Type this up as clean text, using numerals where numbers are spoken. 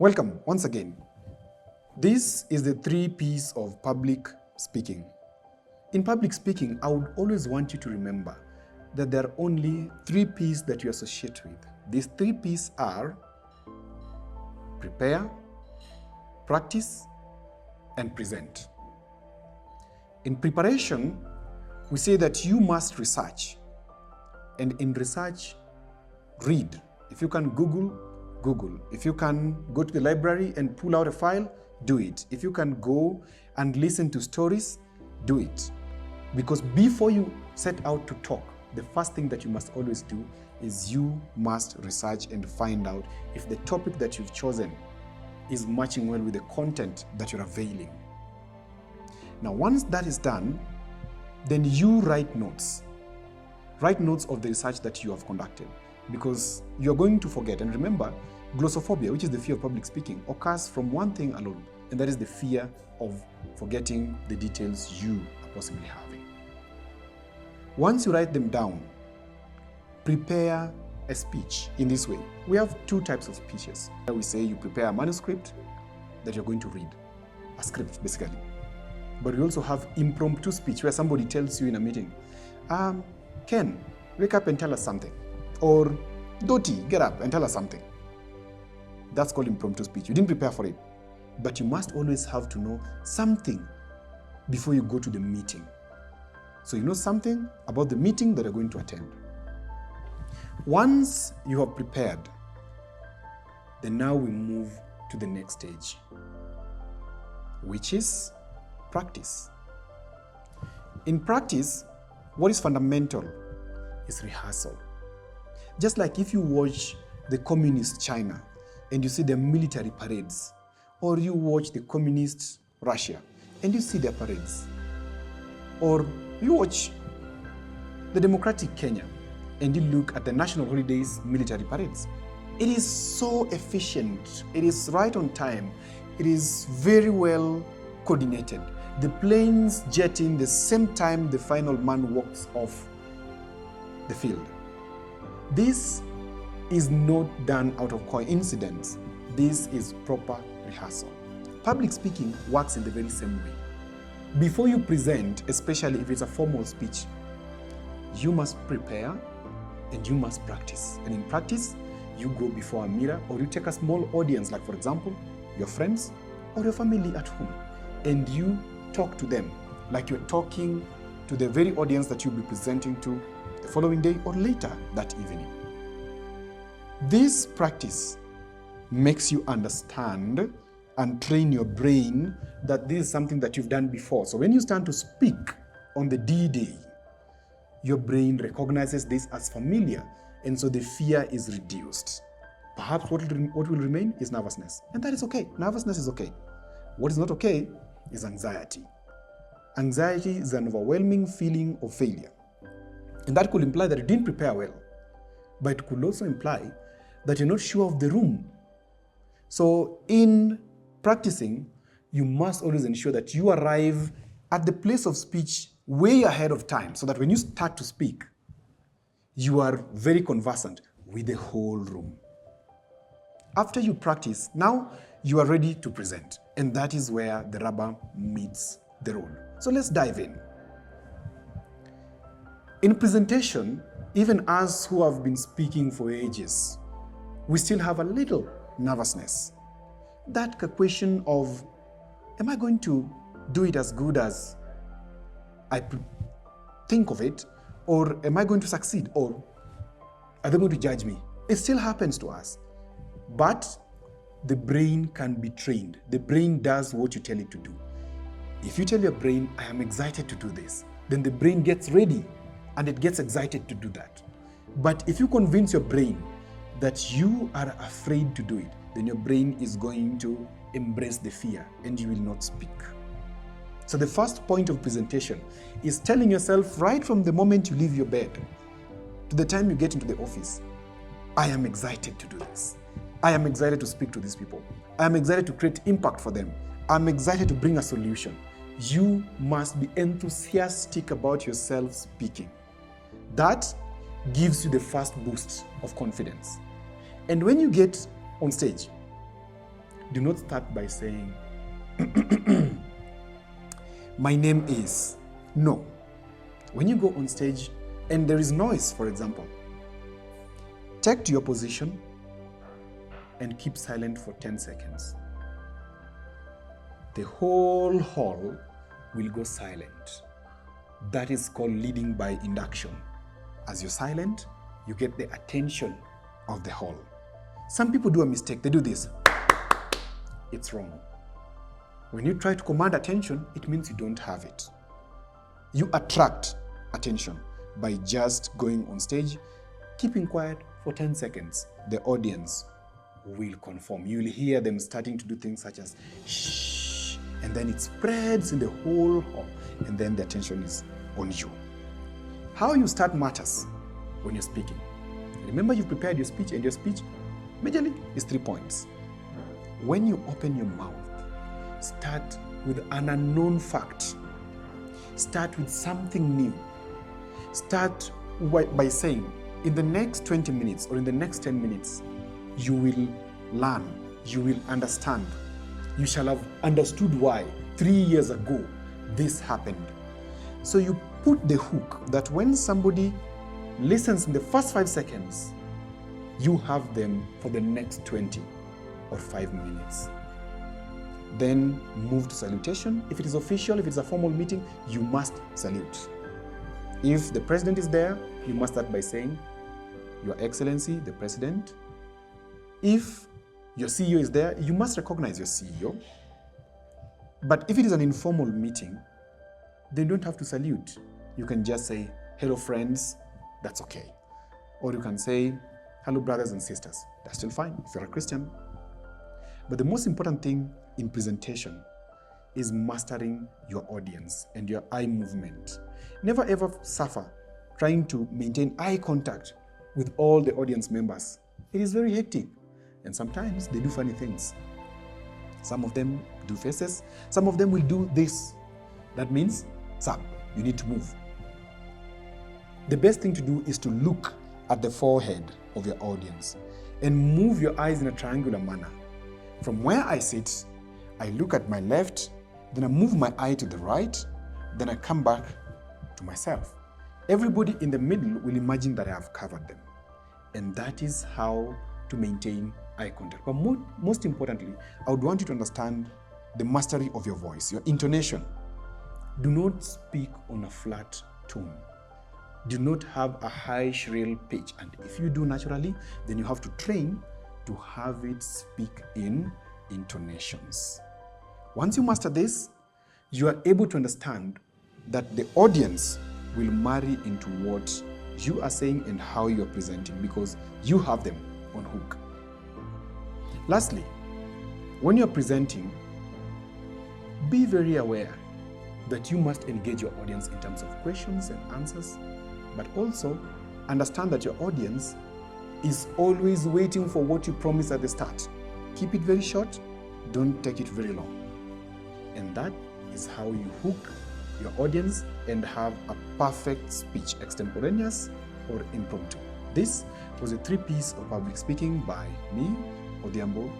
Welcome once again. This is the 3 P's of public speaking. In public speaking, I would always want you to remember that there are only 3 P's that you associate with. These 3 P's are prepare, practice, and present. In preparation, we say that you must research. And in research, read. If you can Google. If you can go to the library and pull out a file, do it. If you can go and listen to stories, do it. Because before you set out to talk, the first thing that you must always do is you must research and find out if the topic that you've chosen is matching well with the content that you're availing. Now, once that is done, then you write notes. Write notes of the research that you have conducted, because you're going to forget. And remember, glossophobia, which is the fear of public speaking, occurs from one thing alone, and that is the fear of forgetting the details you are possibly having. Once you write them down, prepare a speech in this way. We have 2 types of speeches. We say you prepare a manuscript that you're going to read, a script basically. But we also have impromptu speech, where somebody tells you in a meeting, Ken, wake up and tell us something. Or Doti, get up and tell us something. That's called impromptu speech. You didn't prepare for it. But you must always have to know something before you go to the meeting. So you know something about the meeting that you're going to attend. Once you have prepared, then now we move to the next stage, which is practice. In practice, what is fundamental is rehearsal. Just like if you watch the communist China and you see their military parades, or you watch the communist Russia and you see their parades, or you watch the democratic Kenya and you look at the national holidays military parades. It is so efficient, it is right on time, it is very well coordinated. The planes jet in the same time the final man walks off the field. This is not done out of coincidence. This is proper rehearsal. Public speaking works in the very same way. Before you present, especially if it's a formal speech, you must prepare and you must practice. And in practice, you go before a mirror, or you take a small audience, like for example, your friends or your family at home, and you talk to them like you're talking to the very audience that you'll be presenting to the following day or later that evening. This practice makes you understand and train your brain that this is something that you've done before. So when you stand to speak on the D-Day, your brain recognizes this as familiar, and so the fear is reduced. Perhaps what will remain is nervousness, and that is okay. Nervousness is okay. What is not okay is anxiety. Anxiety is an overwhelming feeling of failure, and that could imply that you didn't prepare well, but it could also imply that you're not sure of the room. So in practicing, you must always ensure that you arrive at the place of speech way ahead of time, so that when you start to speak, you are very conversant with the whole room. After you practice, now you are ready to present, and that is where the rubber meets the road. So let's dive in. In presentation, even us who have been speaking for ages, we still have a little nervousness. That question of, am I going to do it as good as I think of it? Or am I going to succeed? Or are they going to judge me? It still happens to us. But the brain can be trained. The brain does what you tell it to do. If you tell your brain, I am excited to do this, then the brain gets ready and it gets excited to do that. But if you convince your brain that you are afraid to do it, then your brain is going to embrace the fear and you will not speak. So the first point of presentation is telling yourself right from the moment you leave your bed to the time you get into the office, I am excited to do this. I am excited to speak to these people. I am excited to create impact for them. I'm excited to bring a solution. You must be enthusiastic about yourself speaking. That gives you the first boost of confidence. And when you get on stage, Do not start by saying, my name is. No. When you go on stage and there is noise, for example, take to your position and keep silent for 10 seconds. The whole hall will go silent. That is called leading by induction. As you're silent, you get the attention of the hall. Some people do a mistake. They do this. It's wrong. When you try to command attention, it means you don't have it. You attract attention by just going on stage, keeping quiet for 10 seconds. The audience will conform. You will hear them starting to do things such as shh, and then it spreads in the whole hall, and then the attention is on you. How you start matters when you're speaking. Remember, you've prepared your speech, and your speech majorly is 3 points. When you open your mouth, start with an unknown fact. Start with something new. Start by saying, in the next 20 minutes or in the next 10 minutes, you will learn, you will understand. You shall have understood why 3 years ago this happened. So you put the hook that when somebody listens in the first 5 seconds, you have them for the next 20 or 5 minutes. Then move to salutation. If it is official, if it's a formal meeting, you must salute. If the president is there, you must start by saying, Your Excellency, the President. If your CEO is there, you must recognize your CEO. But if it is an informal meeting, then you don't have to salute. You can just say, hello friends, that's okay. Or you can say, hello brothers and sisters, that's still fine if you're a Christian. But the most important thing in presentation is mastering your audience and your eye movement. Never ever suffer trying to maintain eye contact with all the audience members. It is very hectic, and sometimes they do funny things. Some of them do faces, some of them will do this. That means, sir, you need to move. The best thing to do is to look at the forehead of your audience and move your eyes in a triangular manner. From where I sit, I look at my left, then I move my eye to the right, then I come back to myself. Everybody in the middle will imagine that I have covered them. And that is how to maintain eye contact. But most importantly, I would want you to understand the mastery of your voice, your intonation. Do not speak on a flat tone. Do not have a high shrill pitch. And if you do naturally, then you have to train to have it speak in intonations. Once you master this, you are able to understand that the audience will marry into what you are saying and how you are presenting, because you have them on hook. Lastly, when you're presenting, be very aware that you must engage your audience in terms of questions and answers, but also understand that your audience is always waiting for what you promise at the start. Keep it very short, don't take it very long. And that is how you hook your audience and have a perfect speech, extemporaneous or impromptu. This was a 3-piece of public speaking by me, Odhiambo